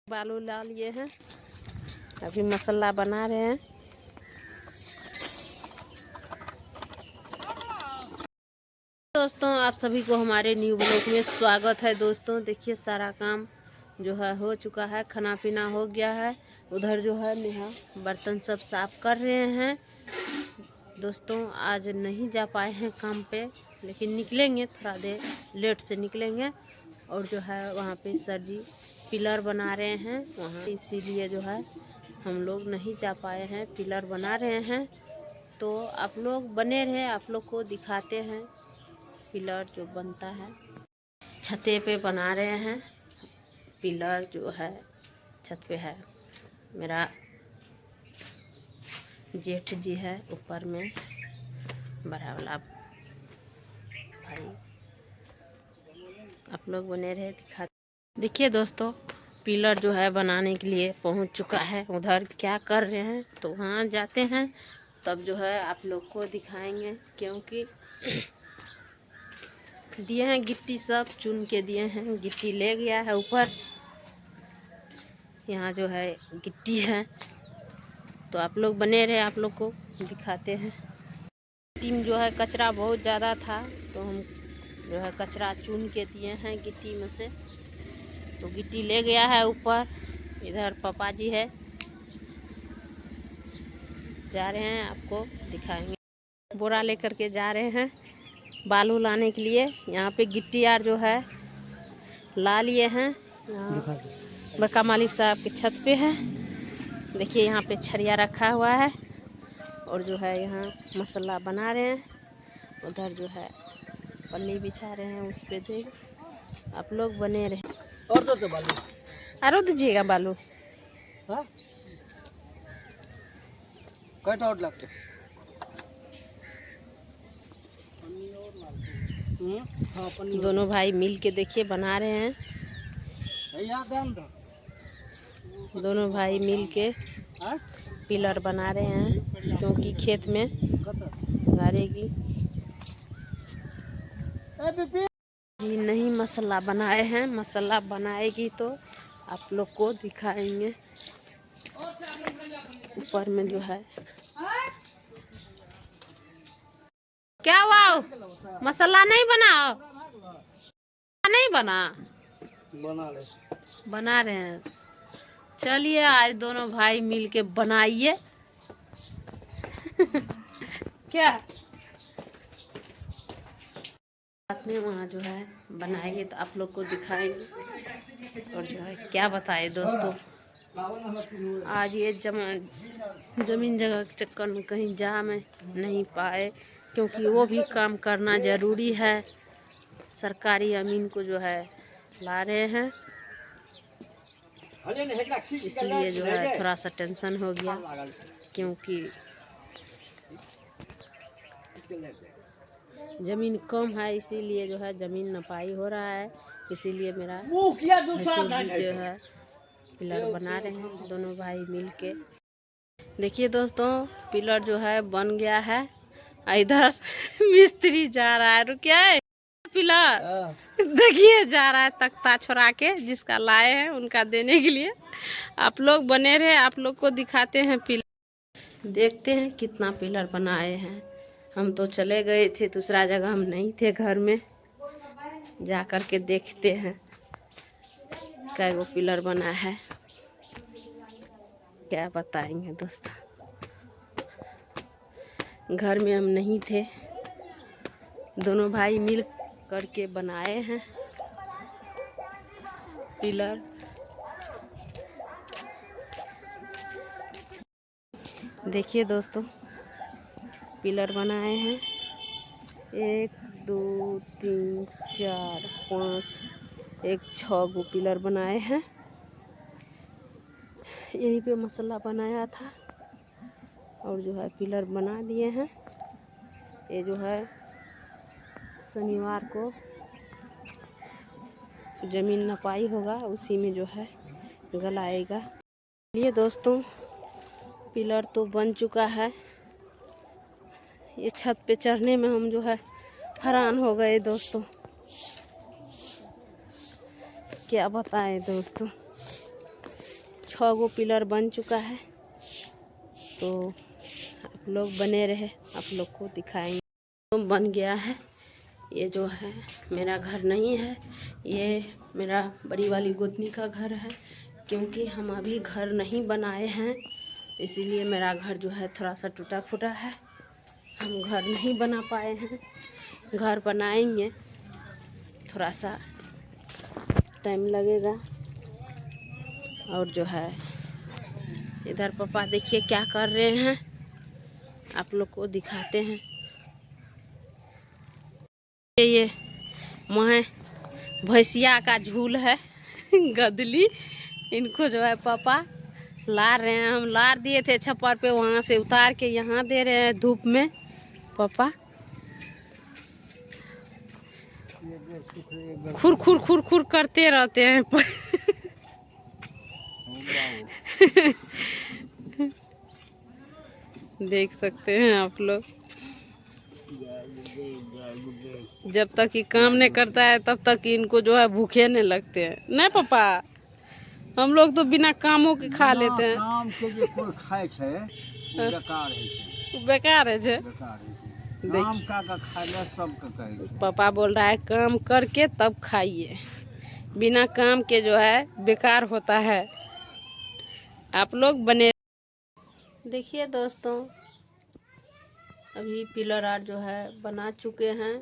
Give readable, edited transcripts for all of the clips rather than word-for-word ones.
बालू ला लिए हैं, अभी मसाला बना रहे हैं। दोस्तों आप सभी को हमारे न्यू ब्लॉग में स्वागत है। दोस्तों देखिए सारा काम जो है हो चुका है, खाना पीना हो गया है। उधर जो है नेहा बर्तन सब साफ कर रहे हैं। दोस्तों आज नहीं जा पाए हैं काम पे, लेकिन निकलेंगे, थोड़ा देर लेट से निकलेंगे। और जो है वहाँ पे सर जी पिलर बना रहे हैं वहाँ, इसीलिए जो है हम लोग नहीं जा पाए हैं। पिलर बना रहे हैं तो आप लोग बने रहे, आप लोग को दिखाते हैं पिलर जो बनता है। छते पे बना रहे हैं पिलर जो है, छत पे है। मेरा जेठ जी है ऊपर में, बड़ा वाला भाई। आप लोग बने रहे दिखा। देखिए दोस्तों पिलर जो है बनाने के लिए पहुंच चुका है। उधर क्या कर रहे हैं तो वहाँ जाते हैं, तब जो है आप लोग को दिखाएंगे। क्योंकि दिए हैं गिट्टी, सब चुन के दिए हैं, गिट्टी ले गया है ऊपर। यहाँ जो है गिट्टी है तो आप लोग बने रहे, आप लोग को दिखाते हैं। टीम जो है कचरा बहुत ज़्यादा था तो हम जो है कचरा चुन के दिए हैं गिट्टी में से, तो गिट्टी ले गया है ऊपर। इधर पापा जी है, जा रहे हैं, आपको दिखाएंगे। बोरा लेकर के जा रहे हैं बालू लाने के लिए। यहाँ पे गिट्टी यार जो है ला लिए हैं। यहाँ बड़का मालिक साहब के छत पे है। देखिए यहाँ पे छरिया रखा हुआ है और जो है यहाँ मसाला बना रहे हैं। उधर जो है पन्नी बिछा रहे हैं, उस पे दे आप लोग बने रहे। और तो बालू आरो दीजिएगा बालू। हाँ कैटा और लगते हाँ पन्नी। दोनों भाई मिल के देखिए बना रहे हैं। दोनों भाई मिल के पिलर बना रहे हैं, क्योंकि खेत में गाड़ेगी ही नहीं। मसाला बनाए हैं, मसाला बनाएगी तो आप लोग को दिखाएंगे। ऊपर में जो है क्या हुआ, मसाला नहीं बनाओ, नहीं बना बना रहे हैं। चलिए आज दोनों भाई मिल के बनाइए क्या साथ में वहाँ जो है बनाएंगे तो आप लोग को दिखाएंगे। और जो है क्या बताए दोस्तों, आज ये जमीन जगह के चक्कर में कहीं जा में नहीं पाए, क्योंकि वो भी काम करना ज़रूरी है। सरकारी अमीन को जो है ला रहे हैं, इसलिए जो है थोड़ा सा टेंशन हो गया, क्योंकि ज़मीन कम है, इसीलिए जो है ज़मीन नपाई हो रहा है। इसीलिए मेरा जो है पिलर बना रहे हैं दोनों भाई मिल के। देखिए दोस्तों पिलर जो है बन गया है। इधर मिस्त्री जा रहा है, रुकिए। पिलर देखिए जा रहा है तख्ता छोड़ा के, जिसका लाए हैं उनका देने के लिए। आप लोग बने रहे, आप लोग को दिखाते हैं पिलर। देखते हैं कितना पिलर बनाए हैं। हम तो चले गए थे दूसरा जगह, हम नहीं थे घर में। जा कर के देखते हैं क्या वो पिलर बना है, क्या बताएंगे दोस्तों। घर में हम नहीं थे, दोनों भाई मिल करके बनाए हैं पिलर। देखिए दोस्तों पिलर बनाए हैं 1 2 3 4 5 6 गो पिलर बनाए हैं। यहीं पे मसाला बनाया था और जो है पिलर बना दिए हैं। ये जो है शनिवार को ज़मीन नपाई होगा, उसी में जो है गलाएगा। ये दोस्तों पिलर तो बन चुका है। ये छत पे चढ़ने में हम जो है हैरान हो गए दोस्तों, क्या बताएं दोस्तों। 6 गो पिलर बन चुका है। तो आप लोग बने रहे, आप लोग को दिखाएंगे। तो बन गया है। ये जो है मेरा घर नहीं है, ये मेरा बड़ी वाली गोतनी का घर है। क्योंकि हम अभी घर नहीं बनाए हैं, इसीलिए मेरा घर जो है थोड़ा सा टूटा फूटा है। हम घर नहीं बना पाए हैं, घर बनाएंगे, थोड़ा सा टाइम लगेगा। और जो है इधर पापा देखिए क्या कर रहे हैं, आप लोग को दिखाते हैं। ये वहाँ भैंसिया का झूल है गदली, इनको जो है पापा ला रहे हैं। हम लार दिए थे छप्पर पे, वहाँ से उतार के यहाँ दे रहे हैं धूप में। पापा खुर खुर खुर खुर करते रहते हैं देख सकते हैं आप लोग। जब तक ये काम नहीं करता है तब तक इनको जो है भूखे नहीं लगते हैं। नहीं पापा, हम लोग तो बिना कामों के खा लेते हैं। काम के जे कोई खाए छे बेकार है छे, बेकार है जे। बेकार है छे। काम का खाइले सब के कहे छे। पापा बोल रहा है काम करके तब खाइए, बिना काम के जो है बेकार होता है। आप लोग बने देखिए दोस्तों, अभी पिलर आर जो है बना चुके हैं।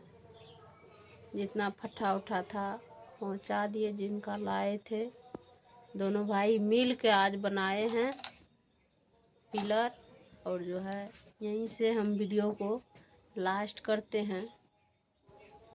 जितना फट्टा उठा था पहुंचा दिए, जिनका लाए थे। दोनों भाई मिल के आज बनाए हैं पिलर। और जो है यहीं से हम वीडियो को लास्ट करते हैं।